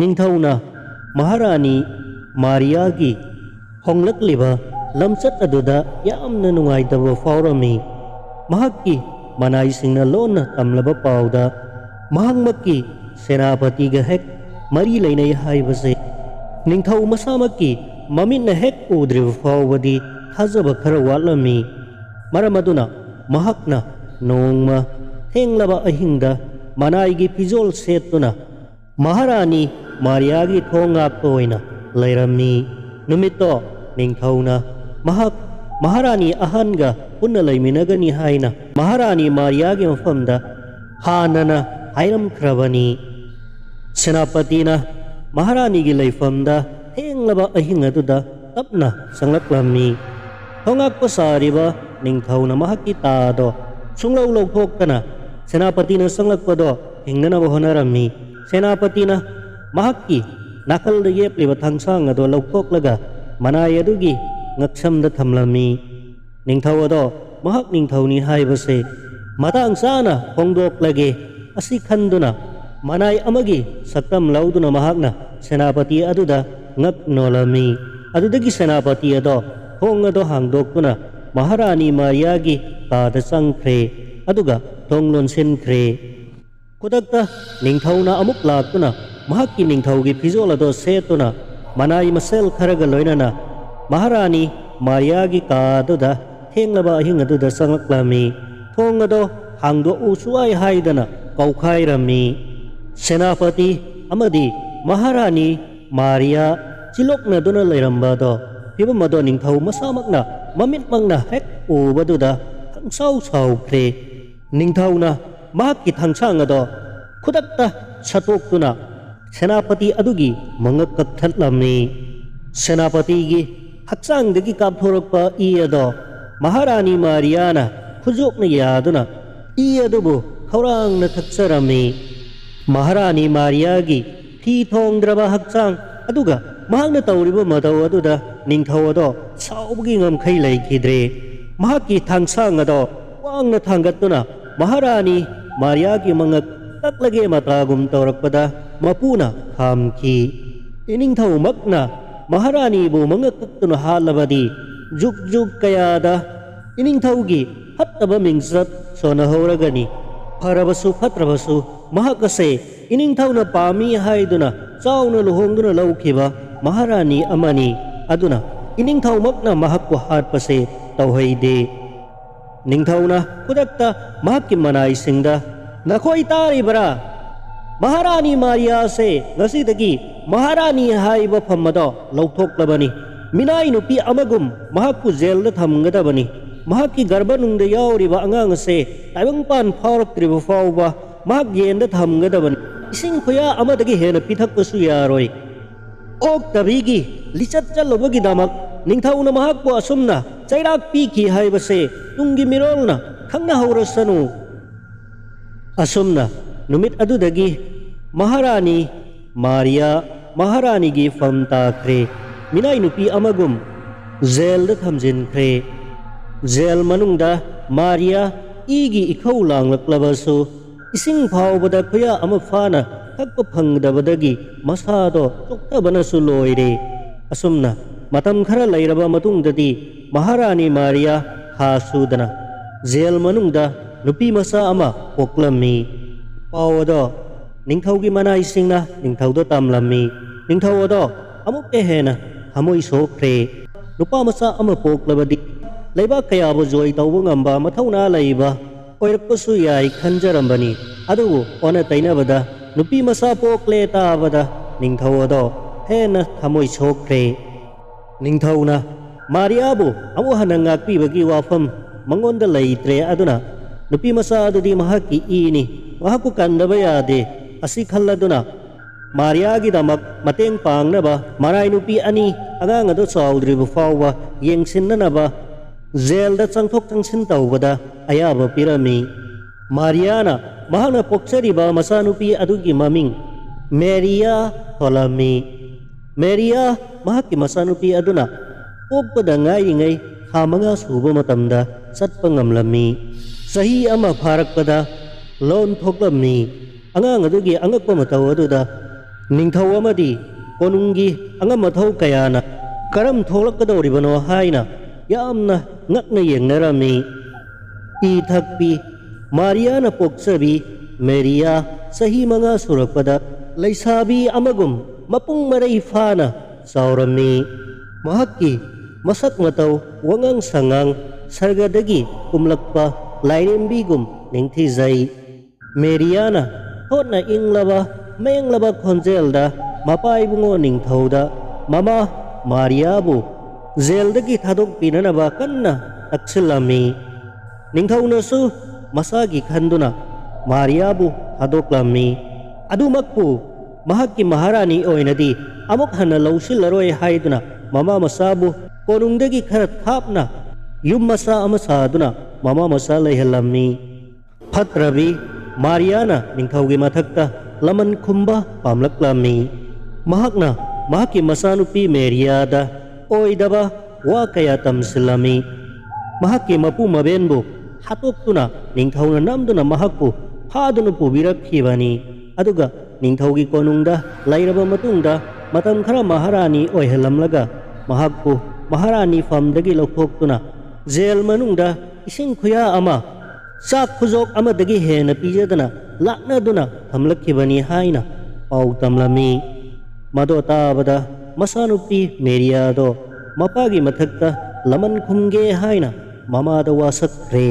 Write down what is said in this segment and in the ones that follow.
निंथौना महारानी मारियागी होंगलक्लिबा लमचत अदुदा यामना नुंगाइतबा फावरमी महाक्की मनाइसिंगना लोना तमलबा पाउदा महांगमक्की सेनापतिगा हेक मरी लेनै हाइबसे निंथौ मसामक्की ममितना हेक उद्रिबा फावबदी थाजबा खरा वाटलमी मरम अदुना महाकना नोंगमा थेंगलबा अहिंगदा मनाइगी फिजोल सेतुना महारानी मारियागी थोंगाक्तो ओइना लैरमी नुमित्तो निंथौना महाक महारानी अहनगा पुन्ना लैमिनगनी हाइना महारानी मारियागी मफमदा हानना हाइरमख्रबनी सेनापतिना महारानीगी लैफमदा थेंगलबा अहिंग अदुदा तपना संगलक्लमी थोंगाक्पा सारिबा निंथौना महाक्की तादो सुंगलौ लौथोक्तना सेनापतिना संगलक्पदो हिंगनबा होनरमी सेनापतिना महाक्की नाकलदा येप्लिबा थांसांग अदो लौथोक्लगा मनाई अदुगी ngaksamda thamlami ningthau ado mahak ningthauni haibase matang sana hongdoklage asi khanduna manai amagi saktam lauduna mahakna senapati aduda ngak nolami adudagi senapati ado hong ado hangdoktuna maharani mariagi tada sangkhre aduga thonglon senkhre kudakta ningthauna amuk laktuna mahakki ningthaugi fizol ado setuna manai masel kharaga loinana महारानी मारियागी कादुदा थेंगलबा अहिंग अदुदा संगलक्लमी थोंगदो हांदो उसुआई हाइदना कौखाइरमी सेनापति अमदी महारानी मारिया चिलोकनदुना लैरंबादो फिबमदो निंथौ मसामकना ममितमंगना हेक उबदुदा खंसाउ साउख्रे निंथौना महाक्की थांसांगदो खुदक्ता सतोक्तुना सेनापति अदुगी मंगक कक्थलमी सेनापतिगी हक्सांगदगी कापथोरक्पा ई अदो महारानी Mariana खुजोकना यादुना ई अदुबु खौरांगना थक्सरमी महारानी मारियागी फी थोंद्रबा हक्सांग अदुगा महांगना तौरिबा मदौ अदुदा निंथौ अदो साउबगी ngमखै लैखिद्रे महाक्की थांसांग अदो वांगना थांगतुना महारानी मारियागी मंगक तक्लगे मतागुम तौरक्पदा मपुना खामखी इनिंथौ मकना महारानी बु मंगकक्तुना हालबदी जुग जुग कयादा इनिंथौगी हत्तबा मिंगसत सोनहौरगनी फरबसु फत्रबसु महाकसे इनिंथौना पामी हाइदुना चाउना लुहोंगदुना लौखिबा महारानी अमनी अदुना इनिंथौमकना महाक्कु हाटपसे तौहैदे निंथौना खुदक्ता महाक्की मनाइसिंगदा नखोई तारिबरा महारानी मारिया से ngasiदगी महारानी हाइबा फमदो लौथोक्लबनी मिनाई नुपी अमगुम महाक्कु जेलदा थमगदबनी महाक्की गर्भनुंगदा याउरिबा अंगांग से ताइबंगपान फावरक्त्रिबा फावबा महाक येंदा थमगदबनी इसिंग खुया अमदगी हेना पिथक्पसु यारोय ओक तबीगी लिचत चलबगी दामक निंथौना महाक्कु असुमना चैराक पीखी हाइबसे तुंगी मिरोलना खंगना हौरसनु असुमना नुमित अदुदगी महारानी मारिया महारानी की फम ताख्रे मिनाई नुपी अमगुम जेल द थमजिनख्रे जेल मनुंगदा मारिया इगी इखौ लांगलक्लबसु इसिंग फावबदा खुया अम फाना थक्प फंगदबदगी मसादो चोक्तबनसु लोइरे असुमना मतम खरा लैरबा मतुंगददी महारानी मारिया हासुदना जेल मनुंगदा नुपी मसा अमा पोक्लमी पावदो निंथौगी मनाइसिंगना निंथौदो तामलमी निंथौदो अमुक हेना हमोई सोख्रे नुपा मसा अमा पोक्लबदी लैबा कयाबो जोय तौबो ngamba मथौना लैबा ओइरक्पसु याई खंजरंबनी अदुबु ओना तैनबदा नुपी मसा पोक्ले ताबदा निंथौदो हेना हमोई सोख्रे निंथौना मारियाबु अमु हनंगाक्पीबगी वाफम मंगोंदा लैत्रे अदुना नुपी मसा अदुदी महाक्की ईनी महाक्कु कंदबा यादे असी खल्लदुना मारियागी दमक मतेंग पांगनबा मराई नुपी अनि अगांग अदु चाउद्रिबा फावबा येंगसिननबा जेलदा चंगथोक चंगसिन तौबदा अयाबा पिरमी मारियाना महाना पोक्चरिबा मसानुपी अदुगी ममिंग मेरिया थोलमी मेरिया महाक्की मसानुपी अदुना पोक्पदा ngaiyingai hamanga suba matamda satpa ngamlami sahi ama pharakpada लोन थोक्लमी अंगांग अदुगी अंगक्प मतौ अदुदा निंथौ अमदी कोनुंगी अंगम मथौ कयाना करम थोलकदौरिबनो हाइना यामना ngakna yengnarami इ थकपी मारियाना पोक्सबी मेरिया सही मंगा सुरकपदा लैसाबी अमगुम मपुंग मरई फाना सावरमी महक्की मसक मतौ वंगांग संगांग सरगदगी कुमलक्पा लाइरेंबीगुम निंगथिजै मेरियाना होना इंगलबा मेंगलबा खोंजेलदा मपाइबुंगो निंगथौदा ममा मारियाबु जेलदगी थादोक पिननबा कन्ना तक्सिलमी निंगथौनसु मसागी खंदुना मारियाबु थादोकलमी अदुमक्पु महक्की महारानी ओइनदी अमुक हन्ना लौसिलरोय हाइदुना ममा मसाबु कोनुंगदगी खर थापना युम मसा अमसादुना ममा मसा लैहलमी फत्रबी मारियाना निंगथौगी मथक्ता लमन खुंबा पामलक्लमी महकना महक्की मसानुपी मेरियादा ओइदबा वा कया तमसिलमी महक्की मपु मबेनबु हातोक्तुना निंगथौना नमदुना महक्पु फादुना पुबिरक्खिबनी अदुगा निंगथौगी कोनुंगदा लैरबा मतुंगदा मतम खरा महारानी ओइहलमलगा महक्पु महारानी फमदगी लौथोक्तुना जेल मनुंगदा इसिंग खुया अमा चाक खुजोक अमदगी हेना पिजदना लाक्नदुना थमलक्खिबनी हाइना पाउ तमलमी मदो ताबदा मसानुपी मेरियादो मपागी मथक्ता लमन खुंगे हाइना ममादा वासक्रे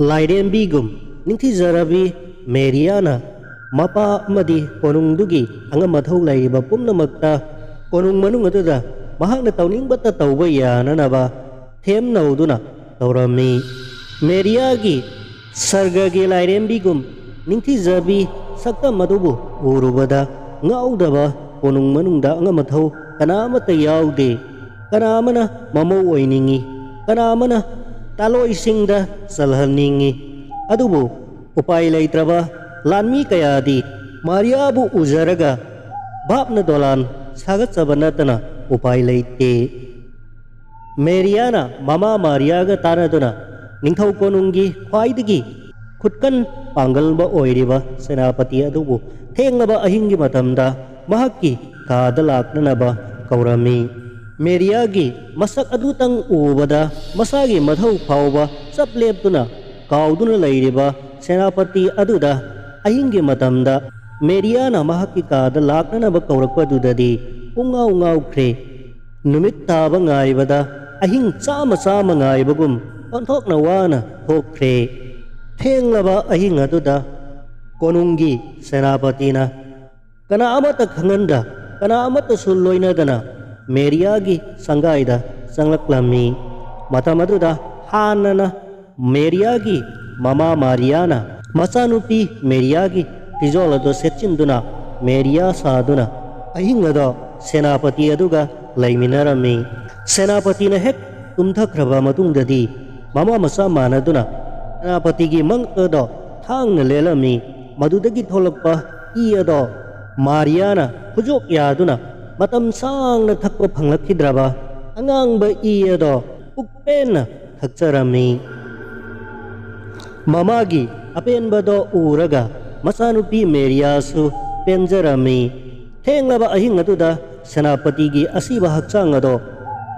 लाइरेंबीगुम निंथिजरबी मेरियाना मपा अमदी कोनुंगदुगी अंगा मथौ लैरिबा पुम्नमक्ता कोनुंग मनुंग अदुदा महाकना तौनिंगबता तौबा याननबा थेम नौदुना तौरमी मेरियागी सर्गगी लाइरेंबीगुम निंथिजबी सक्ता मदुबु उरुबदा ngaudaba konung manungda anga mathau kanamata yaude kanamana mamo oiningi kanamana talo isingda salhaningi adubu upai leitraba lanmi kayadi mariabu uzaraga bapna dolan sagat sabanatana upai leite मेरियाना ममा मारियागा तानादुना निंगथौ कोनुंगी ख्वाइदगी खुदकन पांगलबा ओइरिबा सेनापति अदुबु थेंगलबा अहिंगी मतमदा महक्की कादा लाक्ननबा कौरमी मेरियागी मसक अदुतंग उबदा मसागी मथौ फावबा सब लेपतुना काउदुना लैरिबा सेनापति अदुदा अहिंगी मतमदा मेरियाना महक्की कादा लाक्ननबा कौरकपदुददी उंगाउ उंगाउख्रे नुमित ताबा ngaibada ahing chama chama ngaibagum onthokna wana thokre thenglaba ahing aduda konungi senapatina kana amata khanganda kana amata sulloina dana meriyagi sangaida sanglaklami matamaduda hanana meriyagi mama mariana masanupi meriyagi tijolado setchinduna meriya saduna ahing ado senapati aduga लैमिनरमी सेनापति ने हेक तुम्थख्रबा मतुंगददी mama मसा मानदुना सेनापति की मंगदो थांग लेलमी मदुदगी थोलक्पा इयदो Mariana हुजोक यादुना मतम सांग थक्प फंगलखिद्रबा अंगांगबा इयदो पुक्पेन थक्चरमी ममागी अपेनबदो उरगा मसानुपी मेरियासु पेंजरमी थेंगलबा अहिंग अदुदा सेनापति की असीब हक्चांग अदो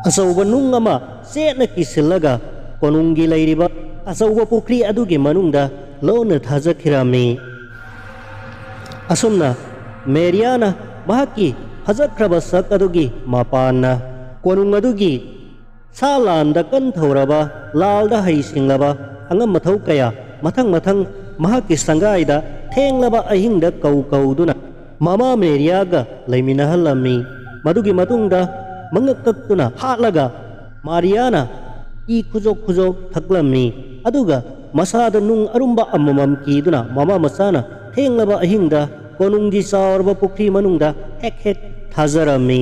अचौब नुंग अमा चेतना किसिल्लगा कोनुंगी लैरिबा अचौब पुख्री अदुगी मनुंगदा लोना थाजखिरामी असुमना मेरियाना महक्की फजख्रबा सक अदुगी मापाना कोनुंग अदुगी सालांदा कनथौरबा लालदा हैसिंगलबा अंगम मथौ कया मथंग मथंग महक्की संगाइदा थेंगलबा अहिंगदा कौ कौदुना ममा मेरियागा लैमिनहलमी मदुगी मतुंगदा मंगक्कक्तुना हाटलगा मारियाना ई खुजोक खुजोक थक्लमी अदुगा मसादा नुंग अरुंबा अममम कीदुना ममा मसाना थेंगलबा अहिंगदा कोनुंगी सावरबा पुख्री मनुंगदा हेक हेक थाजरमी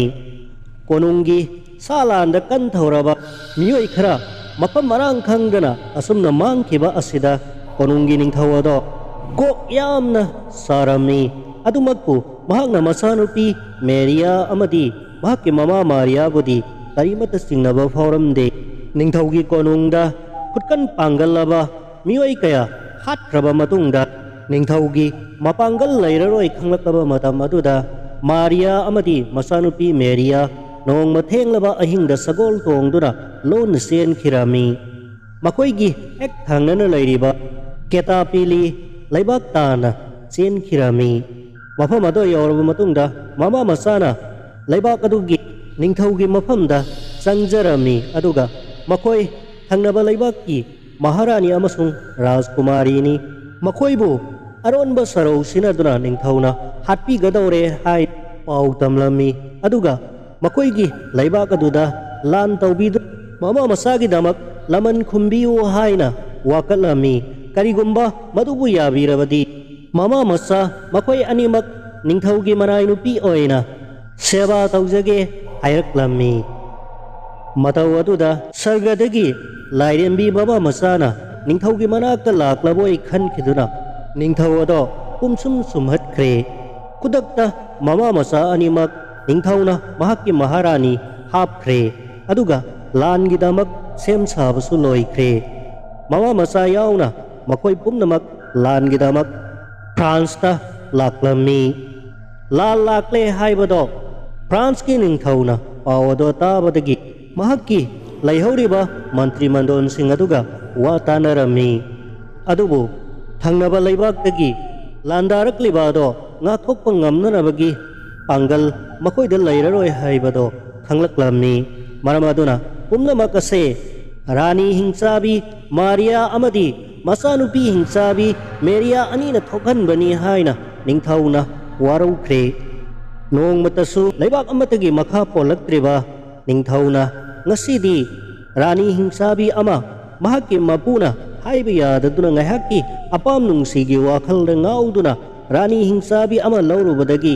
कोनुंगी सालांदा कनथौरबा मियोय खरा मफम मरांग खंगदना असुमना मांगखिबा असिदा कोनुंगी निंगथौअदो कोक यामना सारमी अदुमक्पु महकना मसानुपी मेरिया अमदी महक्की ममा मारियाबुदी करीमत सिंगनबा फावरमदे निंगथौगी कोनुंगदा खुदकन पांगलबा मियोय कया हाटख्रबा मतुंगदा ꯅꯤꯡꯊꯧꯒꯤ ꯃꯄꯥꯡꯒꯜ ꯂꯩꯔꯔꯣꯏ ꯈꯪꯂꯛꯂꯕ ꯃꯇꯝ ꯑꯗꯨꯗ ꯃꯥꯔꯤꯌꯥ ꯑꯃꯗꯤ ꯃꯆꯥꯅꯨꯄꯤ ꯃꯦꯔꯤꯌꯥ ꯅꯣꯡꯃ ꯊꯦꯡꯂꯕ ꯑꯍꯤꯡꯗ ꯁꯒꯣꯜ ꯇꯣꯡꯗꯨꯅ ꯂꯣꯟꯅ ꯆꯦꯟꯈꯤꯔꯝꯃꯤ꯫ ꯃꯈꯣꯏꯒꯤ ꯍꯦꯛ ꯊꯪꯅꯅ ꯂꯩꯔꯤꯕ ꯀꯦꯇꯥꯄꯤꯂꯤ ꯂꯩꯕꯥꯛ ꯇꯥꯅ ꯆꯦꯟꯈꯤꯔꯝꯃꯤ꯫ ꯃꯐꯝ ꯑꯗꯨ ꯌꯧꯔꯕ ꯃꯇꯨꯡꯗ ꯃꯃꯥ ꯃꯆꯥꯅ ꯂꯩꯕꯥꯛ ꯑꯗꯨꯒꯤ ꯅꯤꯡꯊꯧꯒꯤ ꯃꯐꯝꯗ ꯆꯪꯖꯔꯝꯃꯤ ꯑꯗꯨꯒ ꯃꯈꯣꯏ ꯊꯪꯅꯕ ꯂꯩꯕꯥꯛꯀꯤ ꯃꯍꯥꯔꯥꯅꯤ ꯑꯃꯁꯨꯡ ꯔꯥꯖꯀꯨꯃꯥꯔꯤꯅꯤ꯫ ꯃꯈꯣꯏꯕꯨ ꯑꯔꯣꯟꯕ ꯁꯔꯧ ꯁꯤꯟꯅꯗꯨꯅ ꯅꯤꯡꯊꯧꯅ ꯍꯥꯠꯄꯤꯒꯗꯧꯔꯦ ꯍꯥꯏ ꯄꯥꯎ ꯇꯝꯂꯝꯃꯤ ꯑꯗꯨꯒ ꯃꯈꯣꯏꯒꯤ ꯂꯩꯕꯥꯛ ꯑꯗꯨꯗ ꯂꯥꯟ ꯇꯧꯕꯤꯗꯨꯅ ꯃꯃꯥ ꯃꯆꯥꯒꯤꯗꯃꯛ ꯂꯃꯟ ꯈꯨꯝꯕꯤꯌꯨ ꯍꯥꯏꯅ ꯋꯥꯀꯠꯂꯝꯃꯤ꯫ ꯀꯔꯤꯒꯨꯝꯕ ꯃꯗꯨꯕꯨ ꯌꯥꯕꯤꯔꯕꯗꯤ ꯃꯃꯥ ꯃꯆꯥ ꯃꯈꯣꯏ ꯑꯅꯤꯃꯛ ꯅꯤꯡꯊꯧꯒꯤ ꯃꯅꯥꯏ ꯅꯨꯄꯤ ꯑꯣꯏꯅ ꯁꯦꯕꯥ ꯇꯧꯖꯒꯦ ꯍꯥꯏꯔꯛꯂꯝꯃꯤ꯫ ꯃꯇꯧ ꯑꯗꯨꯗ ꯁꯔꯒꯗꯒꯤ ꯂꯥꯏꯔꯦꯝꯕꯤ ꯃꯃꯥ ꯃꯆꯥꯅ ꯅꯤꯡꯊꯧꯒꯤ ꯃꯅꯥꯛꯇ ꯂꯥꯛꯂꯕꯣꯏ ꯈꯟꯈꯤꯗꯨꯅ ꯅꯤꯡꯊꯧ ꯑꯗꯣ ꯄꯨꯝꯁꯨꯝ ꯁꯨꯝꯍꯠꯈ꯭ꯔꯦ꯫ ꯈꯨꯗꯛꯇ ꯃꯃꯥ ꯃꯆꯥ ꯑꯅꯤꯃꯛ ꯅꯤꯡꯊꯧꯅ ꯃꯍꯥꯛꯀꯤ ꯃꯍꯥꯔꯥꯅꯤ ꯍꯥꯞꯈ꯭ꯔꯦ ꯑꯗꯨꯒ ꯂꯥꯟꯒꯤꯗꯃꯛ ꯁꯦꯝ ꯁꯥꯕꯁꯨ ꯂꯣꯏꯈ꯭ꯔꯦ꯫ ꯃꯃꯥ ꯃꯆꯥ ꯌꯥꯎꯅ ꯃꯈꯣꯏ ꯄꯨꯝꯅꯃꯛ ꯂꯥꯟꯒꯤꯗꯃꯛ ꯐ꯭ꯔꯥꯟꯁꯇ ꯂꯥꯛꯂꯝꯃꯤ꯫ ꯂꯥꯟ ꯂꯥꯛꯂꯦ ꯍꯥꯏꯕꯗꯣ ꯐ꯭ꯔꯥꯟꯁꯀꯤ ꯅꯤꯡꯊꯧꯅ ꯄꯥꯎ ꯑꯗꯣ ꯇꯥꯕꯗꯒꯤ ꯃꯍꯥꯛꯀꯤ ꯂꯩꯍꯧꯔꯤꯕ ꯃꯟꯇ꯭ꯔꯤ ꯃꯟꯗꯣꯟꯁꯤꯡ ꯑꯗꯨꯒ ꯋꯥ ꯇꯥꯅꯔꯝꯃꯤ꯫ ꯑꯗꯨꯕꯨ ꯊꯪꯅꯕ ꯂꯩꯕꯥꯛꯇꯒꯤ ꯂꯥꯟꯗꯥꯔꯛꯂꯤꯕ ꯑꯗꯣ ꯉꯥꯛꯊꯣꯛꯄ ꯉꯝꯅꯅꯕꯒꯤ ꯄꯥꯡꯒꯜ ꯃꯈꯣꯏꯗ ꯂꯩꯔꯔꯣꯏ ꯍꯥꯏꯕꯗꯣ ꯈꯪꯂꯛꯂꯝꯃꯤ꯫ ꯃꯔꯝ ꯑꯗꯨꯅ ꯄꯨꯝꯅꯃꯛ ꯑꯁꯦ ꯔꯥꯅꯤ ꯍꯤꯡꯆꯥꯕꯤ ꯃꯥꯔꯤꯌꯥ ꯑꯃꯗꯤ ꯃꯆꯥꯅꯨꯄꯤ ꯍꯤꯡꯆꯥꯕꯤ ꯃꯦꯔꯤꯌꯥ ꯑꯅꯤꯅ ꯊꯣꯛꯍꯟꯕꯅꯤ ꯍꯥꯏꯅ ꯅꯤꯡꯊꯧꯅ ꯋꯥꯔꯧꯈ꯭ꯔꯦ꯫ ꯅꯣꯡꯃꯇꯁꯨ ꯂꯩꯕꯥꯛ ꯑꯃꯠꯇꯒꯤ ꯃꯈꯥ ꯄꯣꯜꯂꯛꯇ꯭ꯔꯤꯕ ꯅꯤꯡꯊꯧꯅ ꯉꯁꯤꯗꯤ ꯔꯥꯅꯤ ꯍꯤꯡꯆꯥꯕꯤ ꯑꯃ ꯃꯍꯥꯛꯀꯤ ꯃꯄꯨꯅ ꯍꯥꯏꯕ ꯌꯥꯗꯗꯨꯅ ꯉꯥꯏꯍꯥꯛꯀꯤ ꯑꯄꯥꯝ ꯅꯨꯡꯁꯤꯒꯤ ꯋꯥꯈꯜꯗ ꯉꯥꯎꯗꯨꯅ ꯔꯥꯅꯤ ꯍꯤꯡꯆꯥꯕꯤ ꯑꯃ ꯂꯧꯔꯨꯕꯗꯒꯤ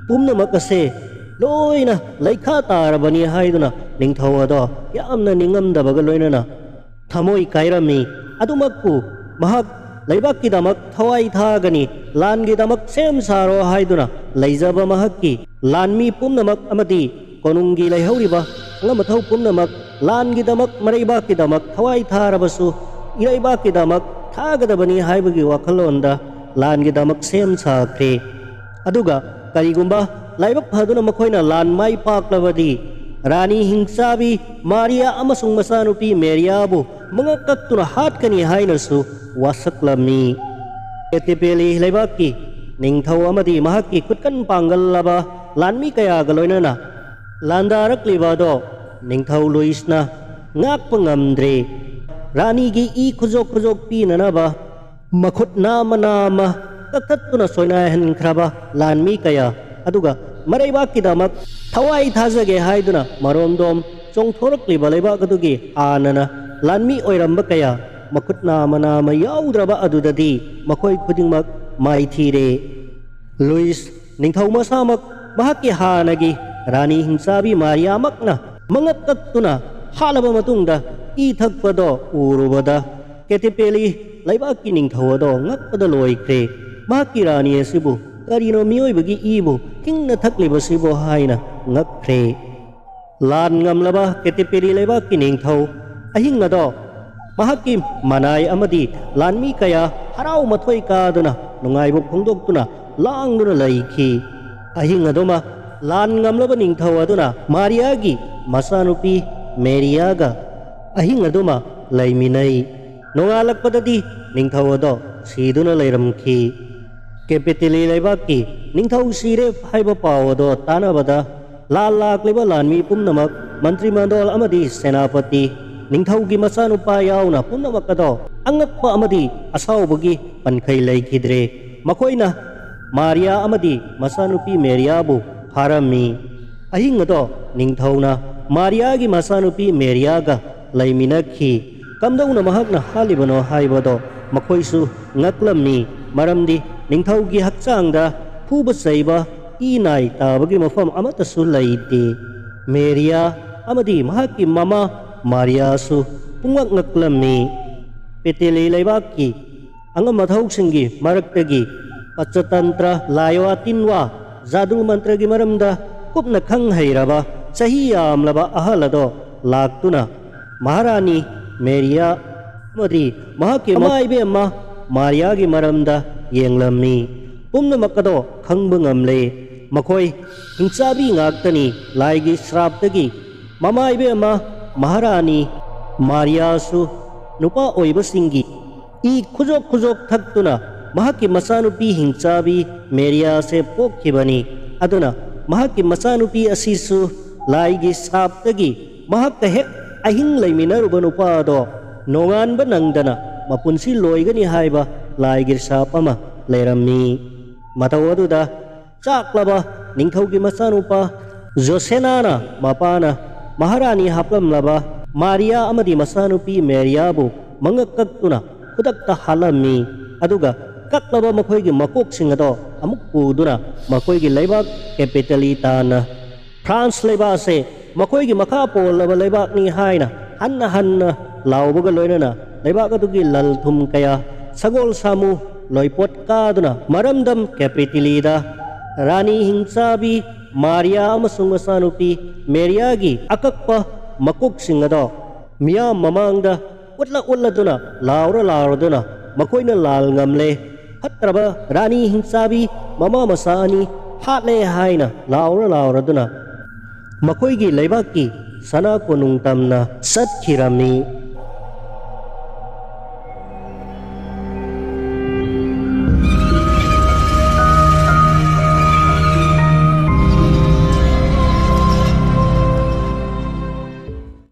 ꯄꯨꯝꯅꯃꯛ ꯑꯁꯦ ꯂꯣꯏꯅ ꯂꯩꯈꯥ ꯇꯥꯔꯕꯅꯤ ꯍꯥꯏꯗꯨꯅ ꯅꯤꯡꯊꯧ ꯑꯗꯣ ꯌꯥꯝꯅ ꯅꯤꯡꯉꯝꯗꯕꯒ ꯂꯣꯏꯅꯅ ꯊꯃꯣꯏ ꯀꯥꯏꯔꯝꯃꯤ꯫ ꯑꯗꯨꯃꯛꯄꯨ ꯃꯍꯥꯛ ꯂꯩꯕꯥꯛꯀꯤꯗꯃꯛ ꯊꯋꯥꯏ ꯊꯥꯒꯅꯤ, ꯂꯥꯟꯒꯤꯗꯃꯛ ꯁꯦꯝ ꯁꯥꯔꯣ ꯍꯥꯏꯗꯨꯅ ꯂꯩꯖꯕ ꯃꯍꯥꯛꯀꯤ ꯂꯥꯟꯃꯤ ꯄꯨꯝꯅꯃꯛ ꯑꯃꯗꯤ ꯀꯣꯅꯨꯡꯒꯤ ꯂꯩꯍꯧꯔꯤꯕ ꯃꯊꯧ ꯄꯨꯝꯅꯃꯛ ꯂꯥꯟꯒꯤꯗꯃꯛ ꯃꯔꯩꯕꯥꯛꯀꯤꯗꯃꯛ ꯊꯋꯥꯏ ꯊꯥꯔꯕꯁꯨ ꯏꯔꯩꯕꯥꯛꯀꯤꯗꯃꯛ ꯊꯥꯒꯗꯕꯅꯤ ꯍꯥꯏꯕꯒꯤ ꯋꯥꯈꯜꯂꯣꯟꯗ ꯂꯥꯟꯒꯤꯗꯃꯛ ꯁꯦꯝ ꯁꯥꯈ꯭ꯔꯦ꯫ ꯑꯗꯨꯒ ꯀꯔꯤꯒꯨꯝꯕ ꯂꯥꯏꯕꯛ ꯐꯗꯨꯅ ꯃꯈꯣꯏꯅ ꯂꯥꯟ ꯃꯥꯏ ꯄꯥꯛꯂꯕꯗꯤ ꯔꯥꯅꯤ ꯍꯤꯡꯆꯥꯕꯤ ꯃꯥꯔꯤꯌꯥ ꯑꯃꯁꯨꯡ ꯃꯆꯥꯅꯨꯄꯤ ꯃꯦꯔꯤꯌꯥꯕꯨ ꯃꯉꯛ ꯀꯛꯇꯨꯅ ꯍꯥꯠꯀꯅꯤ ꯍꯥꯏꯅꯁꯨ ꯋꯥꯁꯛꯂꯝꯃꯤ꯫ ꯀꯦꯇꯤꯄꯦꯂꯤ ꯂꯩꯕꯥꯛꯀꯤ ꯅꯤꯡꯊꯧ ꯑꯃꯗꯤ ꯃꯍꯥꯛꯀꯤ ꯈꯨꯠꯀꯟ ꯄꯥꯡꯒꯜꯂꯕ ꯂꯥꯟꯃꯤ ꯀꯌꯥꯒ ꯂꯣꯏꯅꯅ ꯂꯥꯟꯗꯥꯔꯛꯂꯤꯕ ꯑꯗꯣ ꯅꯤꯡꯊꯧ ꯂꯨꯏꯁꯅ ꯉꯥꯛꯄ ꯉꯝꯗ꯭ꯔꯦ꯫ ꯔꯥꯅꯤꯒꯤ ꯏ ꯈꯨꯖꯣꯛ ꯈꯨꯖꯣꯛ ꯄꯤꯅꯅꯕ ꯃꯈꯨꯠ ꯅꯥꯝꯃ ꯅꯥꯝꯃ ꯀꯛꯊꯠꯇꯨꯅ ꯁꯣꯏꯅꯥꯏꯍꯟꯈ꯭ꯔꯕ ꯂꯥꯟꯃꯤ ꯀꯌꯥ ꯑꯗꯨꯒ ꯃꯔꯩꯕꯥꯛꯀꯤꯗꯃꯛ ꯊꯋꯥꯏ ꯊꯥꯖꯒꯦ ꯍꯥꯏꯗꯨꯅ ꯃꯔꯣꯝꯗꯣꯝ ꯆꯣꯡꯊꯣꯔꯛꯂꯤꯕ ꯂꯩꯕꯥꯛ ꯑꯗꯨꯒꯤ ꯍꯥꯟꯅꯅ ꯂꯥꯟꯃꯤ ꯑꯣꯏꯔꯝꯕ ꯀꯌꯥ ꯃꯈꯨꯠ ꯅꯥꯝꯃ ꯅꯥꯝꯃ ꯌꯥꯎꯗ꯭ꯔꯕ ꯑꯗꯨꯗꯗꯤ ꯃꯈꯣꯏ ꯈꯨꯗꯤꯡꯃꯛ ꯃꯥꯏꯊꯤꯔꯦ꯫ ꯂꯨꯏꯁ ꯅꯤꯡꯊꯧ ꯃꯁꯥꯃꯛ ꯃꯍꯥꯛꯀꯤ ꯍꯥꯟꯅꯒꯤ ꯔꯥꯅꯤ ꯍꯤꯡꯆꯥꯕꯤ ꯃꯥꯔꯤꯌꯥꯃꯛꯅ ꯃꯉꯛ ꯀꯛꯇꯨꯅ ꯍꯥꯠꯂꯕ ꯃꯇꯨꯡꯗ ꯏ ꯊꯛꯄꯗꯣ ꯎꯔꯨꯕꯗ ꯀꯦꯇꯤꯄꯦꯂꯤ ꯂꯩꯕꯥꯛꯀꯤ ꯅꯤꯡꯊꯧ ꯑꯗꯣ ꯉꯛꯄꯗ ꯂꯣꯏꯈ꯭ꯔꯦ꯫ ꯃꯍꯥꯛꯀꯤ ꯔꯥꯅꯤ ꯑꯁꯤꯕꯨ ꯀꯔꯤꯅꯣ ꯃꯤꯑꯣꯏꯕꯒꯤ ꯏꯕꯨ ꯍꯤꯡꯅ ꯊꯛꯂꯤꯕꯁꯤꯕꯨ ꯍꯥꯏꯅ ꯉꯛꯈ꯭ꯔꯦ꯫ ꯂꯥꯟ ꯉꯝꯂꯕ ꯀꯦꯇꯤꯄꯦꯂꯤ ꯂꯩꯕꯥꯛꯀꯤ ꯅꯤꯡꯊꯧ ꯑꯍꯤꯡ ꯑꯗꯣ ꯃꯍꯥꯛꯀꯤ ꯃꯅꯥꯏ ꯑꯃꯗꯤ ꯂꯥꯟꯃꯤ ꯀꯌꯥ ꯍꯔꯥꯎ ꯃꯊꯣꯏ ꯀꯥꯗꯨꯅ ꯅꯨꯡꯉꯥꯏꯕ ꯐꯣꯡꯗꯣꯛꯇꯨꯅ ꯂꯥꯡꯗꯨꯅ ꯂꯩꯈꯤ꯫ ꯑꯍꯤꯡ ꯑꯗꯨꯃ ꯂꯥꯟ ꯉꯝꯂꯕ ꯅꯤꯡꯊꯧ ꯑꯗꯨꯅ ꯃꯥꯔꯤꯌꯥꯒꯤ ꯃꯆꯥꯅꯨꯄꯤ ꯃꯦꯔꯤꯌꯥꯒ ꯑꯍꯤꯡ ꯑꯗꯨꯃ ꯂꯩꯃꯤꯟꯅꯩ꯫ ꯅꯣꯡꯉꯥꯜꯂꯛꯄꯗꯗꯤ ꯅꯤꯡꯊꯧ ꯑꯗꯣ ꯁꯤꯗꯨꯅ ꯂꯩꯔꯝꯈꯤ꯫ ꯀꯦꯄꯤꯇꯦꯂꯤ ꯂꯩꯕꯥꯛꯀꯤ ꯅꯤꯡꯊꯧ ꯁꯤꯔꯦ ꯍꯥꯏꯕ ꯄꯥꯎ ꯑꯗꯣ ꯇꯥꯅꯕꯗ ꯂꯥꯟ ꯂꯥꯛꯂꯤꯕ ꯂꯥꯟꯃꯤ ꯄꯨꯝꯅꯃꯛ ꯃꯟꯇ꯭ꯔꯤ ꯃꯟꯗꯣꯜ ꯑꯃꯗꯤ ꯁꯦꯅꯥꯄꯇꯤ ꯅꯤꯡꯊꯧꯒꯤ ꯃꯆꯥꯅꯨꯄꯥ ꯌꯥꯎꯅ ꯄꯨꯝꯅꯃꯛ ꯑꯗꯣ ꯑꯉꯛꯄ ꯑꯃꯗꯤ ꯑꯁꯥꯎꯕꯒꯤ ꯄꯟꯈꯩ ꯂꯩꯈꯤꯗ꯭ꯔꯦ꯫ ꯃꯈꯣꯏꯅ ꯃꯥꯔꯤꯌꯥ ꯑꯃꯗꯤ ꯃꯆꯥꯅꯨꯄꯤ ꯃꯦꯔꯤꯌꯥꯕꯨ ꯐꯥꯔꯝꯃꯤ꯫ ꯑꯍꯤꯡ ꯑꯗꯣ ꯅꯤꯡꯊꯧꯅ ꯃꯥꯔꯤꯌꯥꯒꯤ ꯃꯆꯥꯅꯨꯄꯤ ꯃꯦꯔꯤꯌꯥꯒ ꯂꯩꯃꯤꯟꯅꯈꯤ꯫ ꯀꯝꯗꯧꯅ ꯃꯍꯥꯛꯅ ꯍꯥꯠꯂꯤꯕꯅꯣ ꯍꯥꯏꯕꯗꯣ ꯃꯈꯣꯏꯁꯨ ꯉꯛꯂꯝꯃꯤ, ꯃꯔꯝꯗꯤ ꯅꯤꯡꯊꯧꯒꯤ ꯍꯛꯆꯥꯡꯗ ꯐꯨꯕ ꯆꯩꯕ ꯏ ꯅꯥꯏ ꯇꯥꯕꯒꯤ ꯃꯐꯝ ꯑꯃꯠꯇꯁꯨ ꯂꯩꯇꯦ꯫ ꯃꯦꯔꯤꯌꯥ ꯑꯃꯗꯤ ꯃꯍꯥꯛꯀꯤ ꯃꯃꯥ ꯃꯥꯔꯤꯌꯥꯁꯨ ꯄꯨꯡꯉꯛ ꯉꯛꯂꯝꯃꯤ꯫ ꯄꯦꯇꯦꯂꯤ ꯂꯩꯕꯥꯛꯀꯤ ꯑꯉꯝ ꯑꯊꯧꯁꯤꯡꯒꯤ ꯃꯔꯛꯇꯒꯤ ꯄꯆꯇꯟꯇ꯭ꯔ ꯂꯥꯏꯋꯥ ꯇꯤꯟꯋꯥ ꯖꯥꯗꯨ ꯃꯟꯇ꯭ꯔꯒꯤ ꯃꯔꯝꯗ ꯀꯨꯞꯅ ꯈꯪ ꯍꯩꯔꯕ ꯆꯍꯤ ꯌꯥꯝꯂꯕ ꯑꯍꯜ ꯑꯗꯣ ꯂꯥꯛꯇꯨꯅ ꯃꯍꯥꯔꯥꯅꯤ ꯃꯦꯔꯤꯌꯥ ꯑꯃꯗꯤ ꯃꯍꯥꯛꯀꯤ ꯃꯃꯥ ꯏꯕꯦꯝꯃ ꯃꯥꯔꯤꯌꯥꯒꯤ ꯃꯔꯝꯗ ꯌꯦꯡꯂꯝꯃꯤ ꯄꯨꯝꯅꯃꯛ ꯑꯗꯣ ꯈꯪꯕ ꯉꯝꯂꯦ ꯃꯈꯣꯏ ꯍꯤꯡꯆꯥꯕꯤ ꯉꯥꯛꯇꯅꯤ ꯂꯥꯏꯒꯤ ꯁ꯭ꯔꯥꯞꯇꯒꯤ ꯃꯃꯥꯏꯕꯦꯝꯃ ꯃꯍꯥꯔꯥꯅꯤ ꯃꯥꯔꯤꯌꯥꯁꯨ ꯅꯨꯄꯥ ꯑꯣꯏꯕꯁꯤꯡꯒꯤ ꯏ ꯈꯨꯖꯣꯛ ꯈꯨꯖꯣꯛ ꯊꯛꯇꯨꯅ ꯃꯍꯥꯛꯀꯤ ꯃꯆꯥꯅꯨꯄꯤ ꯍꯤꯡꯆꯥꯕꯤ ꯃꯦꯔꯤꯌꯥꯁꯦ ꯄꯣꯛꯈꯤꯕꯅꯤ ꯑꯗꯨꯅ ꯃꯍꯥꯛꯀꯤ ꯃꯆꯥꯅꯨꯄꯤ ꯑꯁꯤꯁꯨ ꯂꯥꯏꯒꯤ ꯁ꯭ꯔꯥꯞꯇꯒꯤ ꯃꯍꯥꯛꯀ ꯍꯦꯛ ꯑꯍꯤꯡ ꯂꯩꯃꯤꯟꯅꯔꯨꯕ ꯅꯨꯄꯥ ꯑꯗꯣ ꯅꯣꯡꯉꯥꯟꯕ ꯅꯪꯗꯅ ꯃꯄꯨꯟꯁꯤ ꯂꯣꯏꯒꯅꯤ ꯍꯥꯏꯕ ꯂꯥꯏꯒꯤ ꯁ꯭ꯔꯥꯞ ꯑꯃ ꯂꯩꯔꯝꯃꯤ ꯃꯇꯧ ꯑꯗꯨꯗ ꯆꯥꯛꯂꯕ ꯅꯤꯡꯊꯧꯒꯤ ꯃꯆꯥꯅꯨꯄꯥ ꯖꯣꯁꯦꯅꯥꯅ ꯃꯄꯥꯅ ꯃꯍꯥꯔꯥꯅꯤ ꯍꯥꯞꯂꯝꯂꯕ ꯃꯥꯔꯤꯌꯥ ꯑꯃꯗꯤ ꯃꯆꯥꯅꯨꯄꯤ ꯃꯦꯔꯤꯌꯥꯕꯨ ꯃꯉꯛ ꯀꯛꯇꯨꯅ ꯈꯨꯗꯛꯇ ꯍꯥꯠꯂꯝꯃꯤ ꯑꯗꯨꯒ ꯀꯛꯂꯕ ꯃꯈꯣꯏꯒꯤ ꯃꯀꯣꯛꯁꯤꯡ ꯑꯗꯣ ꯑꯃꯨꯛ ꯄꯨꯗꯨꯅ ꯃꯈꯣꯏꯒꯤ ꯂꯩꯕꯥꯛ ꯀꯦꯄꯤꯇꯦꯂꯤ ꯇꯥꯟꯅ ꯐ꯭ꯔꯥꯟꯁ ꯂꯩꯕꯥꯛꯁꯦ ꯃꯈꯣꯏꯒꯤ ꯃꯈꯥ ꯄꯣꯜꯂꯕ ꯂꯩꯕꯥꯛꯅꯤ ꯍꯥꯏꯅ ꯍꯟꯅ ꯍꯟꯅ ꯂꯥꯎꯕꯒ ꯂꯣꯏꯅꯅ ꯂꯩꯕꯥꯛ ꯑꯗꯨꯒꯤ ꯂꯜ ꯊꯨꯝ ꯀꯌꯥ ꯁꯒꯣꯜ ꯁꯥꯃꯨ ꯂꯣꯏꯄꯣꯠ ꯀꯥꯗꯨꯅ ꯃꯔꯝꯗꯝ ꯀꯦꯄꯤꯇꯦꯂꯤꯗ ꯔꯥꯅꯤ ꯍꯤꯡꯆꯥꯕꯤ ꯃꯥꯔꯤꯌꯥ ꯑꯃꯁꯨꯡ ꯃꯆꯥꯅꯨꯄꯤ ꯃꯦꯔꯤꯌꯥꯒꯤ ꯑꯀꯛꯄ ꯃꯀꯣꯛꯁꯤꯡ ꯑꯗꯣ ꯃꯤꯌꯥꯝ ꯃꯃꯥꯡꯗ ꯎꯠꯂꯗꯨꯅ ꯂꯥꯎꯔꯗꯨꯅ ꯃꯈꯣꯏꯅ ꯂꯥꯜ ꯉꯝꯂꯦ ꯐꯠꯇ꯭ꯔꯕ ꯔꯥꯅꯤ ꯍꯤꯡꯆꯥꯕꯤ ꯃꯃꯥ ꯃꯆꯥ ꯑꯅꯤ ꯍꯥꯠꯂꯦ ꯍꯥꯏꯅ ꯂꯥꯎꯔꯗꯨꯅ ꯃꯈꯣꯏꯒꯤ ꯂꯩꯕꯥꯛꯀꯤ ꯁꯅꯥ ꯀꯣꯅꯨꯡ ꯇꯝꯅ ꯆꯠꯈꯤꯔꯝꯃꯤ